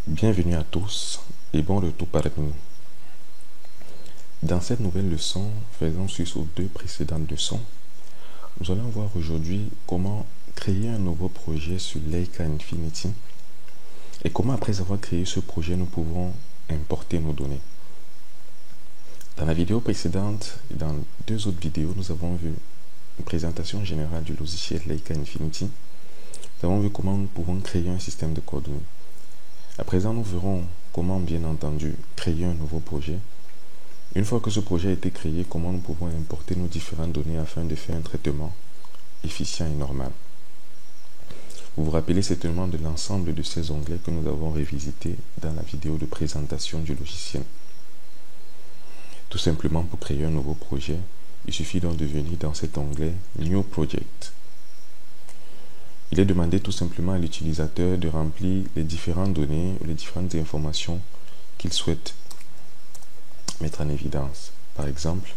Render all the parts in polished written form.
Bienvenue à tous et bon retour parmi nous. Dans cette nouvelle leçon, faisant suite aux deux précédentes leçons, nous allons voir aujourd'hui comment créer un nouveau projet sur Leica Infinity et comment après avoir créé ce projet, nous pouvons importer nos données. Dans la vidéo précédente et dans deux autres vidéos, nous avons vu une présentation générale du logiciel Leica Infinity. Nous avons vu comment nous pouvons créer un système de coordonnées. À présent, nous verrons comment, bien entendu, créer un nouveau projet. Une fois que ce projet a été créé, comment nous pouvons importer nos différentes données afin de faire un traitement efficient et normal. Vous vous rappelez certainement de l'ensemble de ces onglets que nous avons revisités dans la vidéo de présentation du logiciel. Tout simplement, pour créer un nouveau projet, il suffit donc de venir dans cet onglet New Project. Il est demandé tout simplement à l'utilisateur de remplir les différentes données, les différentes informations qu'il souhaite mettre en évidence. Par exemple,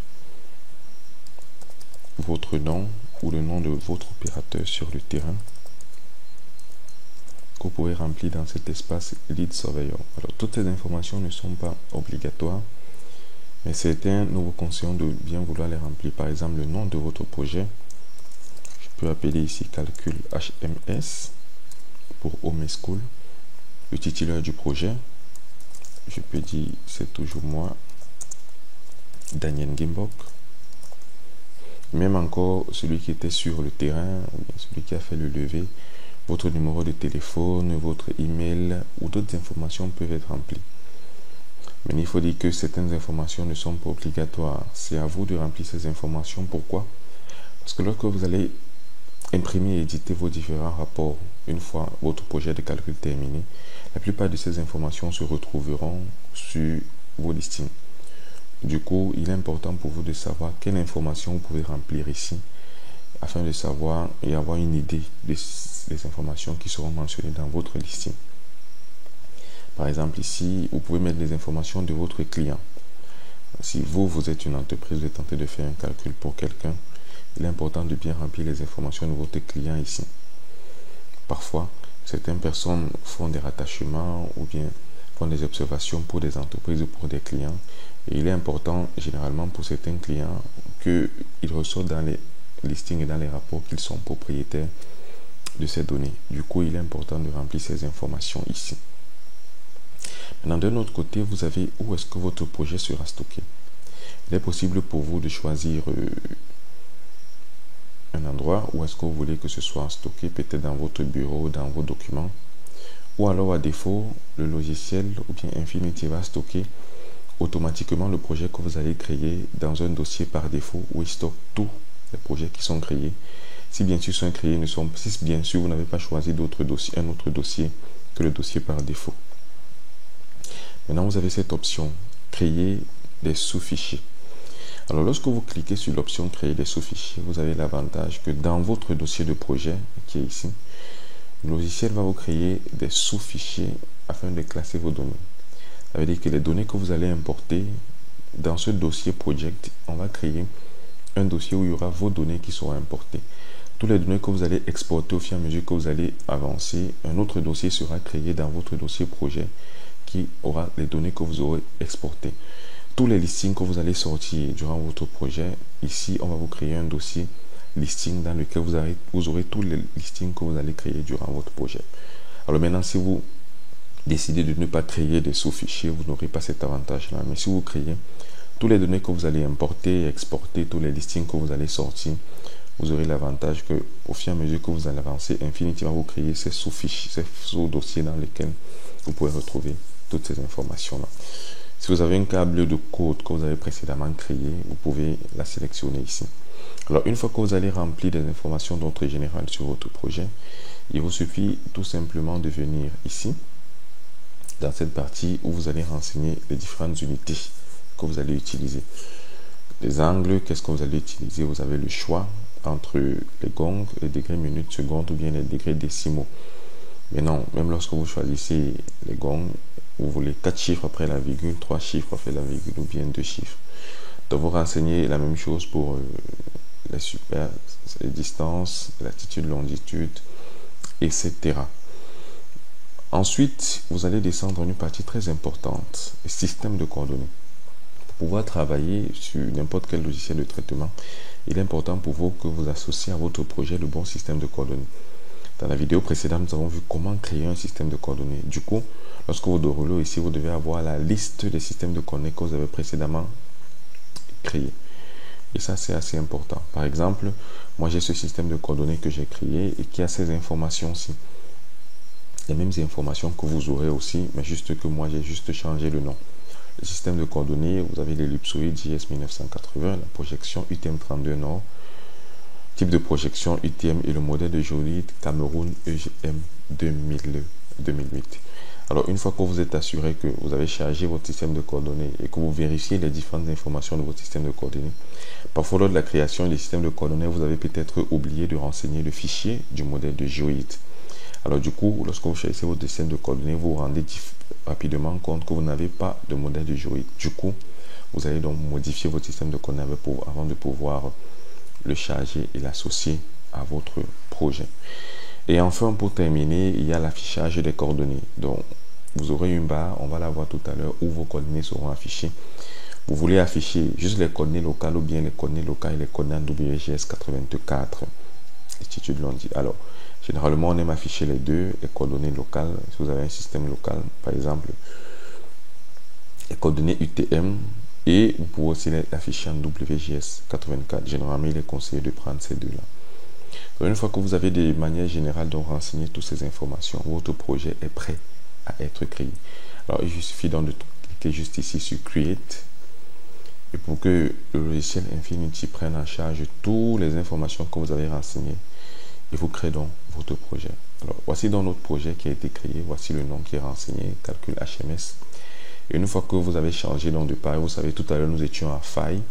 votre nom ou le nom de votre opérateur sur le terrain que vous pouvez remplir dans cet espace Lead Surveyor. Alors, toutes ces informations ne sont pas obligatoires, mais certains nous vous conseillons de bien vouloir les remplir. Par exemple, le nom de votre projet. Je peux appeler ici calcul HMS pour Home School. Le titulaire du projet, je peux dire c'est toujours moi, Daniel Gimbok. Même encore celui qui était sur le terrain, celui qui a fait le lever, votre numéro de téléphone, votre email ou d'autres informations peuvent être remplies. Mais il faut dire que certaines informations ne sont pas obligatoires. C'est à vous de remplir ces informations. Pourquoi? Parce que lorsque vous allez imprimer et éditer vos différents rapports, une fois votre projet de calcul terminé, la plupart de ces informations se retrouveront sur vos listings. Du coup, il est important pour vous de savoir quelle information vous pouvez remplir ici, afin de savoir et avoir une idée des informations qui seront mentionnées dans votre listing. Par exemple, ici, vous pouvez mettre les informations de votre client. Si vous êtes une entreprise, vous êtes tenté de faire un calcul pour quelqu'un, il est important de bien remplir les informations de votre client ici. Parfois, certaines personnes font des rattachements ou bien font des observations pour des entreprises ou pour des clients. Et il est important, généralement pour certains clients, qu'ils ressortent dans les listings et dans les rapports qu'ils sont propriétaires de ces données. Du coup, il est important de remplir ces informations ici. Maintenant, d'un autre côté, vous avez où est-ce que votre projet sera stocké. Il est possible pour vous de choisir un endroit où est-ce que vous voulez que ce soit stocké, peut-être dans votre bureau, dans vos documents, ou alors à défaut, le logiciel ou bien Infinity va stocker automatiquement le projet que vous allez créer dans un dossier par défaut où il stocke tous les projets qui sont créés. Si bien sûr si bien sûr vous n'avez pas choisi un autre dossier que le dossier par défaut. Maintenant, vous avez cette option créer des sous-fichiers. Alors, lorsque vous cliquez sur l'option créer des sous-fichiers, vous avez l'avantage que dans votre dossier de projet qui est ici, le logiciel va vous créer des sous-fichiers afin de classer vos données. Ça veut dire que les données que vous allez importer dans ce dossier project, on va créer un dossier où il y aura vos données qui seront importées. Toutes les données que vous allez exporter au fur et à mesure que vous allez avancer, un autre dossier sera créé dans votre dossier projet qui aura les données que vous aurez exportées. Tous les listings que vous allez sortir durant votre projet, ici on va vous créer un dossier listing dans lequel vous aurez tous les listings que vous allez créer durant votre projet. Alors maintenant, si vous décidez de ne pas créer des sous-fichiers, vous n'aurez pas cet avantage-là. Mais si vous créez toutes les données que vous allez importer, exporter, tous les listings que vous allez sortir, vous aurez l'avantage que au fur et à mesure que vous allez avancer, Infinity va vous créer ces sous-fichiers, ces sous-dossiers dans lesquels vous pouvez retrouver toutes ces informations-là. Si vous avez un câble de code que vous avez précédemment créé, vous pouvez la sélectionner ici. Alors, une fois que vous allez remplir des informations d'ordre général sur votre projet, il vous suffit tout simplement de venir ici, dans cette partie où vous allez renseigner les différentes unités que vous allez utiliser. Les angles, qu'est-ce que vous allez utiliser? Vous avez le choix entre les gongs, les degrés minutes, secondes ou bien les degrés décimaux. Mais non, même lorsque vous choisissez les gongs, vous voulez 4 chiffres après la virgule, 3 chiffres après la virgule ou bien 2 chiffres. Donc vous renseignez la même chose pour les super, les distances, latitude, longitude, etc. Ensuite, vous allez descendre dans une partie très importante, le système de coordonnées. Pour pouvoir travailler sur n'importe quel logiciel de traitement, il est important pour vous que vous associez à votre projet le bon système de coordonnées. Dans la vidéo précédente, nous avons vu comment créer un système de coordonnées. Du coup, lorsque vous déroulez ici, vous devez avoir la liste des systèmes de coordonnées que vous avez précédemment créés. Et ça, c'est assez important. Par exemple, moi, j'ai ce système de coordonnées que j'ai créé et qui a ces informations-ci. Les mêmes informations que vous aurez aussi, mais juste que moi, j'ai juste changé le nom. Le système de coordonnées, vous avez l'ellipsoïde JS 1980, la projection UTM32 Nord, type de projection UTM et le modèle de géolite Cameroun EGM 2008. Alors, une fois que vous êtes assuré que vous avez chargé votre système de coordonnées et que vous vérifiez les différentes informations de votre système de coordonnées, parfois lors de la création du système de coordonnées, vous avez peut-être oublié de renseigner le fichier du modèle de géolite. Alors du coup, lorsque vous choisissez votre système de coordonnées, vous vous rendez rapidement compte que vous n'avez pas de modèle de géolite. Du coup, vous allez donc modifier votre système de coordonnées avant de pouvoir le charger et l'associer à votre projet. Et enfin, pour terminer, il y a l'affichage des coordonnées. Donc, vous aurez une barre, on va la voir tout à l'heure, où vos coordonnées seront affichées. Vous voulez afficher juste les coordonnées locales ou bien les coordonnées locales et les coordonnées en WGS 84. Institut de Londres. Alors, généralement, on aime afficher les deux, les coordonnées locales. Si vous avez un système local, par exemple, les coordonnées UTM, et vous pouvez aussi les afficher en WGS 84. Généralement, il est conseillé de prendre ces deux-là. Donc, une fois que vous avez de manière générale de renseigner toutes ces informations, votre projet est prêt à être créé. Alors, il suffit donc de cliquer juste ici sur Create. Et pour que le logiciel Infinity prenne en charge toutes les informations que vous avez renseignées, il vous crée donc votre projet. Alors, voici donc notre projet qui a été créé. Voici le nom qui est renseigné, calcul HMS. Et une fois que vous avez changé donc de page, vous savez, tout à l'heure, nous étions à File.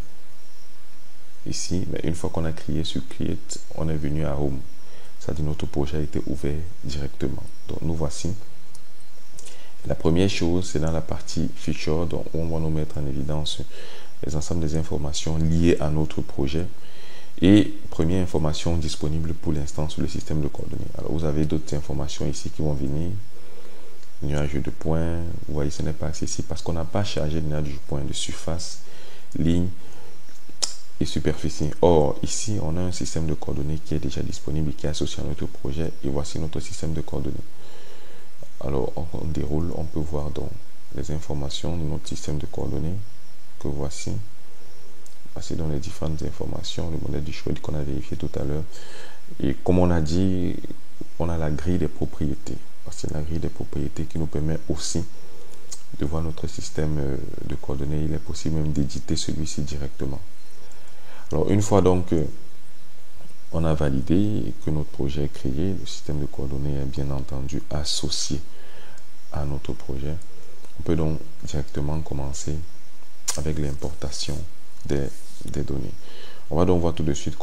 Ici, mais une fois qu'on a créé sur Create, on est venu à Home. C'est-à-dire notre projet a été ouvert directement. Donc, nous voici. La première chose, c'est dans la partie Feature, donc on va nous mettre en évidence les ensembles des informations liées à notre projet. Et première information disponible pour l'instant sur le système de coordonnées. Alors, vous avez d'autres informations ici qui vont venir. Nuage de points. Vous voyez, ce n'est pas accessible parce qu'on n'a pas chargé le nuage de points de surface, ligne et superficie. Or, ici, on a un système de coordonnées qui est déjà disponible et qui est associé à notre projet. Et voici notre système de coordonnées. Alors, on déroule, on peut voir donc les informations de notre système de coordonnées que voici. Voici dans les différentes informations, le modèle du choix qu'on a vérifié tout à l'heure. Et comme on a dit, on a la grille des propriétés. C'est la grille des propriétés qui nous permet aussi de voir notre système de coordonnées. Il est possible même d'éditer celui-ci directement. Alors, une fois donc on a validé que notre projet est créé, le système de coordonnées est bien entendu associé à notre projet, on peut donc directement commencer avec l'importation des données. On va donc voir tout de suite